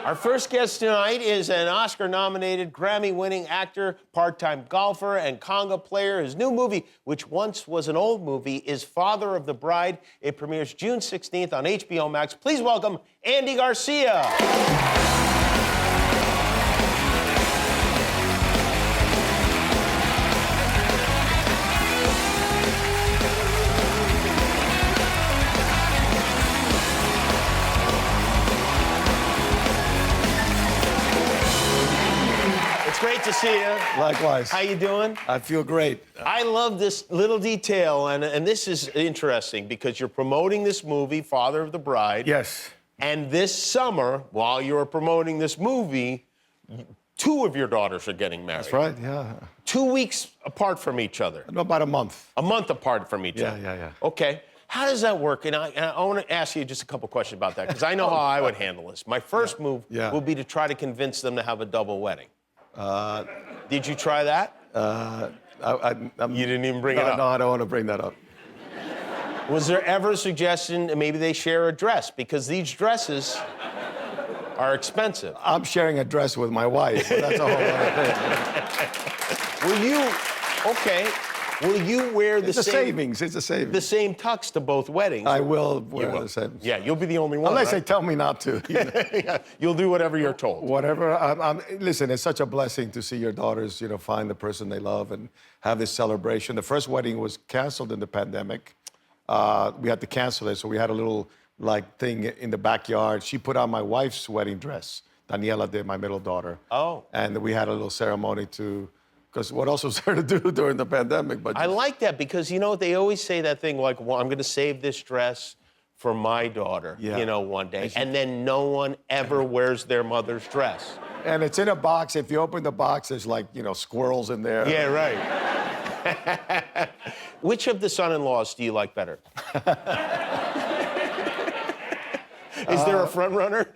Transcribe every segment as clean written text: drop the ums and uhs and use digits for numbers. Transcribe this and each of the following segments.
Our first guest tonight is an Oscar-nominated, Grammy-winning actor, part-time golfer, and conga player. His new movie, which once was an old movie, is Father of the Bride. It premieres June 16th on HBO Max. Please welcome Andy Garcia. Great to see you. Likewise. How you doing? I feel great. I love this little detail, and this is interesting because you're promoting this movie, Father of the Bride. Yes. And this summer, while you're promoting this movie, two of your daughters are getting married. That's right, yeah. 2 weeks apart from each other. No, about a month. A month apart from each other. Yeah. Okay. How does that work? And I want to ask you just a couple questions about that, because I know how I would handle this. My first move would be to try to convince them to have a double wedding. Did you try that? You didn't even bring it up. No, I don't want to bring that up. Was there ever a suggestion that maybe they share a dress? Because these dresses are expensive. I'm sharing a dress with my wife, but that's a whole other thing. Will you wear the same... It's a savings. The same tux to both weddings? I will wear the same. Yeah, you'll be the only one, unless right? they tell me not to. You know? Yeah, you'll do whatever you're told. Whatever. Listen, it's such a blessing to see your daughters, find the person they love and have this celebration. The first wedding was canceled in the pandemic. We had to cancel it, so we had a little, thing in the backyard. She put on my wife's wedding dress. Daniela did, my middle daughter. Oh. And we had a little ceremony because what else was there to do during the pandemic? But I like that because, they always say that thing like, well, I'm going to save this dress for my daughter, one day. And then no one ever wears their mother's dress. And it's in a box. If you open the box, there's squirrels in there. Yeah, right. Which of the son-in-laws do you like better? Is there a front runner?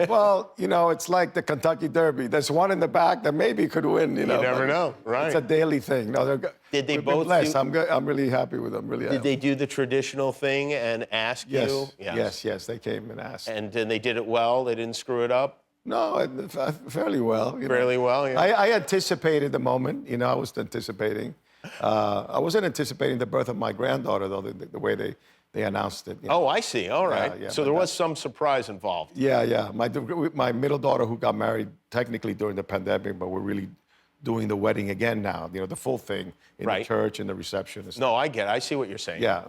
Well, it's like the Kentucky Derby. There's one in the back that maybe could win, You never know, right? It's a daily thing. No, did they we've both been blessed. I'm really happy with them, really. Did they do the traditional thing and ask you? Yes, they came and asked. And they did it well? They didn't screw it up? No, fairly well. Fairly well, yeah. I anticipated the moment, I was anticipating. I wasn't anticipating the birth of my granddaughter, though, the way they announced it. Oh, I see. All right. Yeah, so there was some surprise involved. Yeah. My middle daughter, who got married technically during the pandemic, but we're really doing the wedding again now. The full thing in the church and the reception. And stuff. No, I get it. I see what you're saying. Yeah.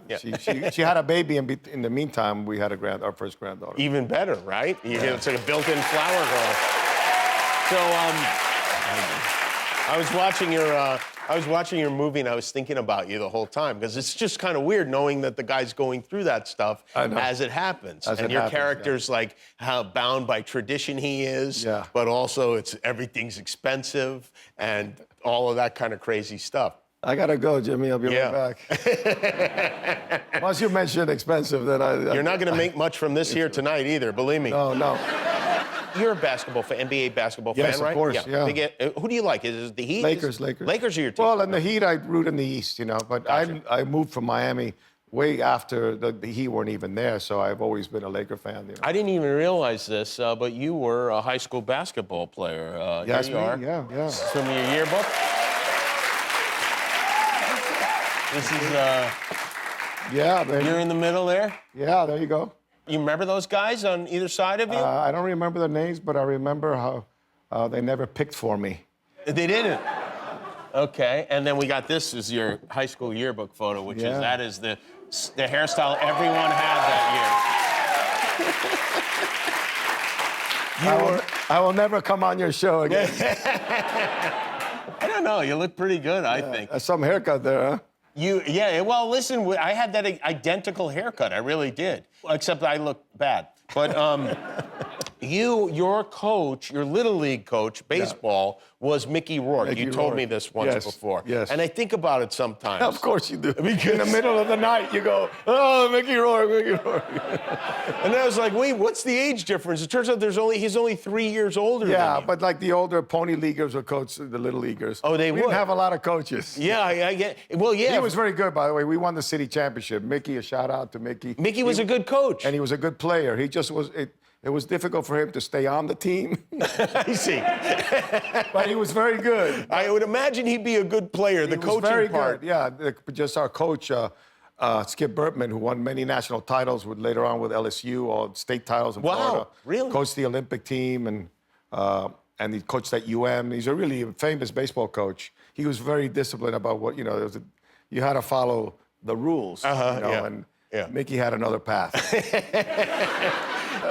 She had a baby, and in the meantime, we had our first granddaughter. Even better, right? It's like a built-in flower girl. So, I was watching your movie and I was thinking about you the whole time because it's just kind of weird knowing that the guy's going through that stuff as it happens. Your character's like how bound by tradition he is, but also everything's expensive and all of that kind of crazy stuff. I gotta go, Jimmy. I'll be right back. Once you mention expensive, then You're not gonna make much from this here tonight either, believe me. No. You're a basketball fan, NBA basketball fan, right? Yes, of course, yeah. Who do you like? Is it the Heat? Lakers. Lakers are your team? Well, in the Heat, I root in the East, but Gotcha. I moved from Miami way after the Heat weren't even there, so I've always been a Laker fan. I didn't even realize this, but you were a high school basketball player. Yes, here you are. Yeah. This is from your yearbook. This is, yeah, baby. You're in the middle there? Yeah, there you go. You remember those guys on either side of you? I don't remember the names, but I remember how they never picked for me. They didn't? Okay, and then we got this as your high school yearbook photo, which is the hairstyle everyone had that year. I will never come on your show again. I don't know, you look pretty good, I think. Some haircut there, huh? Well, listen, I had that identical haircut. I really did. Except I look bad. But your coach, your Little League coach, baseball, was Mickey Rourke. You told me this once before. Yes. And I think about it sometimes. Of course you do. Because in the middle of the night, you go, oh, Mickey Rourke. And I was like, wait, what's the age difference? It turns out he's only 3 years older than you. Yeah, but like the older pony leaguers would coach the little leaguers. Oh, they would. We didn't have a lot of coaches. Yeah, I get. Well, yeah. He was very good, by the way. We won the city championship. Mickey, a shout out to Mickey. Mickey was a good coach. And he was a good player. He just was. it was difficult for him to stay on the team. I see. But he was very good. I would imagine he'd be a good player. The coaching very part. good. Yeah, just our coach, Skip Bertman, who won many national titles later on with LSU, all state titles in Florida. Really? Coached the Olympic team and he coached at UM. He's a really famous baseball coach. He was very disciplined about what, you had to follow the rules. And Mickey had another path.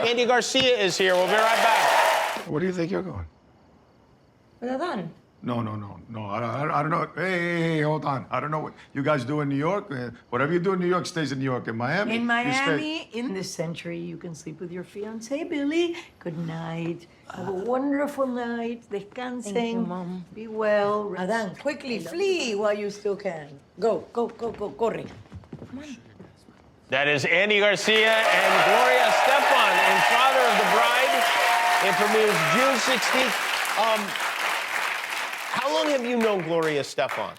Andy Garcia is here. We'll be right back. Where do you think you're going? With Adán. No. I don't know. Hey, hold on. I don't know what you guys do in New York. Whatever you do in New York stays in New York. In Miami? In Miami, in this century, you can sleep with your fiancé, Billy. Good night. Have a wonderful night. Descansen. Thank you, Mom. Be well. Adán, quickly, flee while you still can. Go, corre. Come on. That is Andy Garcia and Gloria Estefan in Father of the Bride. It premieres June 16th. How long have you known Gloria Estefan?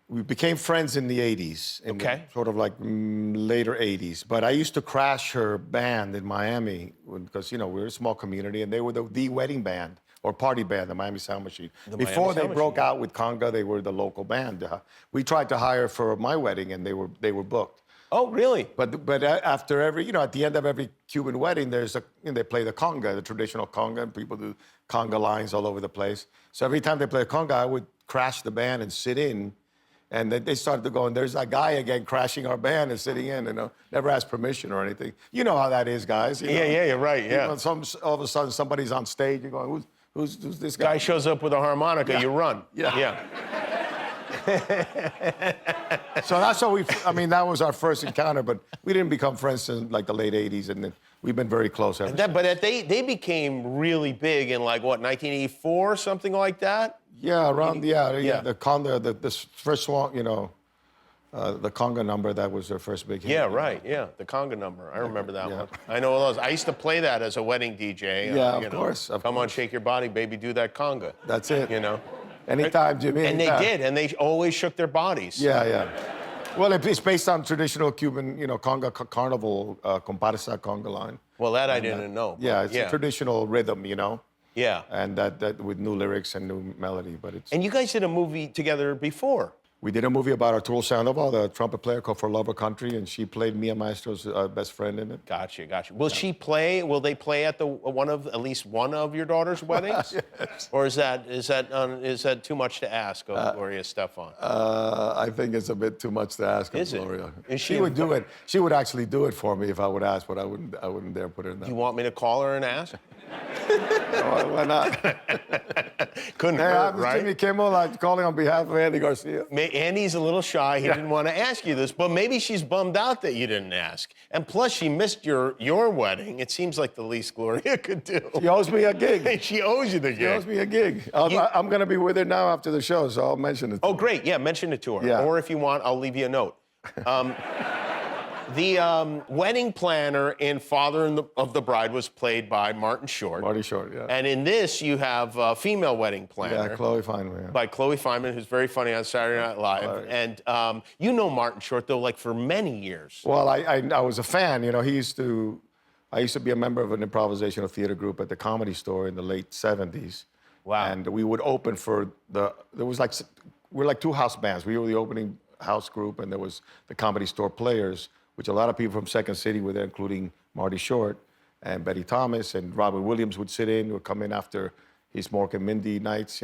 We became friends in the 80s, sort of like later 80s. But I used to crash her band in Miami because, we're a small community, and they were the wedding band or party band, the Miami Sound Machine. Before they broke out with conga, they were the local band. We tried to hire for my wedding, and they were booked. Oh, really? But after every, at the end of every Cuban wedding, they play the conga, the traditional conga, and people do conga lines all over the place. So every time they play a conga, I would crash the band and sit in. And then they started to go, and there's that guy again crashing our band and sitting in, never asked permission or anything. You know how that is, guys. Yeah, you're right, yeah. All of a sudden, somebody's on stage, you're going, who's this guy? Guy shows up with a harmonica, you run. Yeah. So that's how that was our first encounter, but we didn't become friends in like the late 80s, and then we've been very close ever since. But they became really big in 1984, something like that? Yeah, around, the conga, the first song, the conga number, that was their first big hit. Yeah, right, the conga number. I remember that one. I know those. I used to play that as a wedding DJ. Yeah, of course. Come on, shake your body, baby, do that conga. That's it. Anytime, Jimmy. And they did, and they always shook their bodies. Yeah. Well, it's based on traditional Cuban, conga carnival, comparsa conga line. Well, that I didn't know. Yeah, it's a traditional rhythm, Yeah. And that with new lyrics and new melody, but it's... And you guys did a movie together before. We did a movie about Arturo Sandoval, the trumpet player, called For Love or Country, and she played Mia Maestro's best friend in it. Gotcha. Will they play at at least one of your daughter's weddings? Yes. Or is that too much to ask of Gloria Estefan? I think it's a bit too much to ask of Gloria. She would do it. She would actually do it for me if I would ask, but I wouldn't dare put her in that. You want me to call her and ask? Why not? Couldn't hurt, right? Jimmy Kimmel, I'm calling on behalf of Andy Garcia. Andy's a little shy. He didn't want to ask you this, but maybe she's bummed out that you didn't ask. And plus, she missed your wedding. It seems like the least Gloria could do. She owes me a gig. She owes you the gig. She owes me a gig. I'm going to be with her now after the show, so I'll mention it. Oh, great. Yeah, mention it to her. Yeah. Or if you want, I'll leave you a note. The wedding planner in Father of the Bride was played by Martin Short. Marty Short, yeah. And in this, you have a female wedding planner. Yeah, Chloe Fineman. Yeah. By Chloe Fineman, who's very funny on Saturday Night Live. And you know Martin Short, though, for many years. Well, I was a fan. I used to be a member of an improvisational theater group at the Comedy Store in the late 70s. Wow. And we would open for we're like two house bands. We were the opening house group, and there was the Comedy Store Players, which a lot of people from Second City were there, including Marty Short and Betty Thomas, and Robin Williams would come in after his Mork and Mindy nights,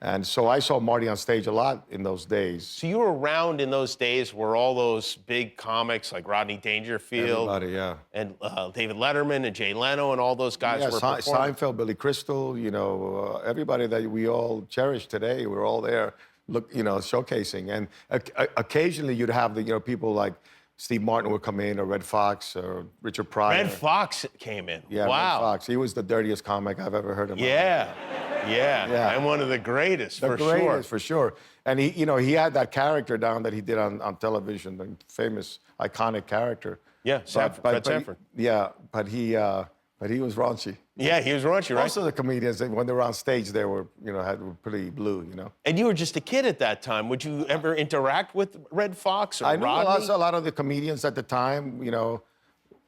and so I saw Marty on stage a lot in those days. So you were around in those days where all those big comics like Rodney Dangerfield, and David Letterman and Jay Leno and all those guys were performing. Seinfeld, Billy Crystal, everybody that we all cherish today, we're all there, showcasing. And occasionally you'd have people like Steve Martin would come in, or Red Fox, or Richard Pryor. Red Fox came in. Yeah, wow. Red Fox. He was the dirtiest comic I've ever heard of. Yeah. And one of the greatest, for sure. The greatest, for sure. And he had that character down that he did on television, the famous, iconic character. Yeah, Fred Sanford. But he was raunchy. Yeah, he was raunchy, right? Most of the comedians, when they were on stage, they were, were pretty blue, And you were just a kid at that time. Would you ever interact with Red Fox or Rodney? Rodney? I knew a lot of the comedians at the time,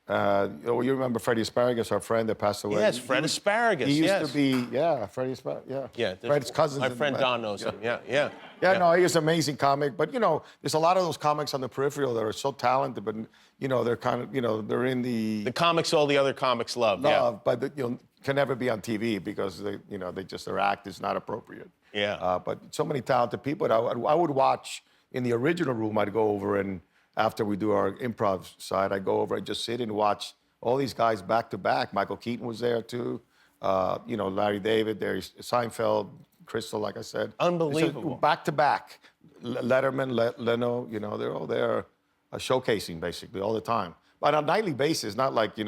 You remember Freddie Asparagus, our friend that passed away? Yes, Fred Asparagus. He used to be, Freddie Asparagus, Yeah, Fred's cousin. My friend Don knows him. Yeah. No, he was an amazing comic. But, there's a lot of those comics on the peripheral that are so talented, but, they're kind of, they're in the comics all the other comics love. But, can never be on TV because, their act is not appropriate. Yeah. But so many talented people. I would watch in the original room, I'd go over and after we do our improv side, I'd go over and just sit and watch all these guys back to back. Michael Keaton was there too. Larry David, there's Seinfeld, Crystal, like I said. Unbelievable. Back to back. Letterman, Leno, they're all there showcasing basically all the time. But on a nightly basis, not like,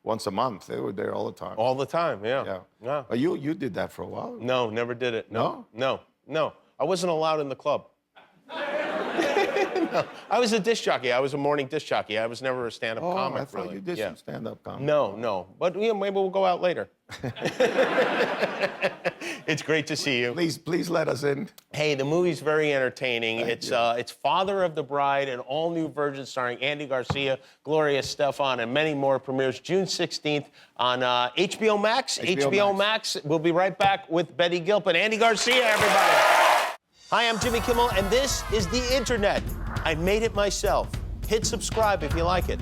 once a month. They were there all the time. All the time, yeah. You did that for a while? No, never did it. No? No. I wasn't allowed in the club. No. I was a disc jockey. I was a morning disc jockey. I was never a stand-up comic, I thought really. you did some stand-up comedy. No. But maybe we'll go out later. It's great to see you. Please let us in. Hey, the movie's very entertaining. Thank you. It's Father of the Bride, an all-new version starring Andy Garcia, Gloria Estefan, and many more. Premieres June 16th on HBO Max. HBO Max. We'll be right back with Betty Gilpin. Andy Garcia, everybody. Hi, I'm Jimmy Kimmel, and this is The Internet. I made it myself. Hit subscribe if you like it.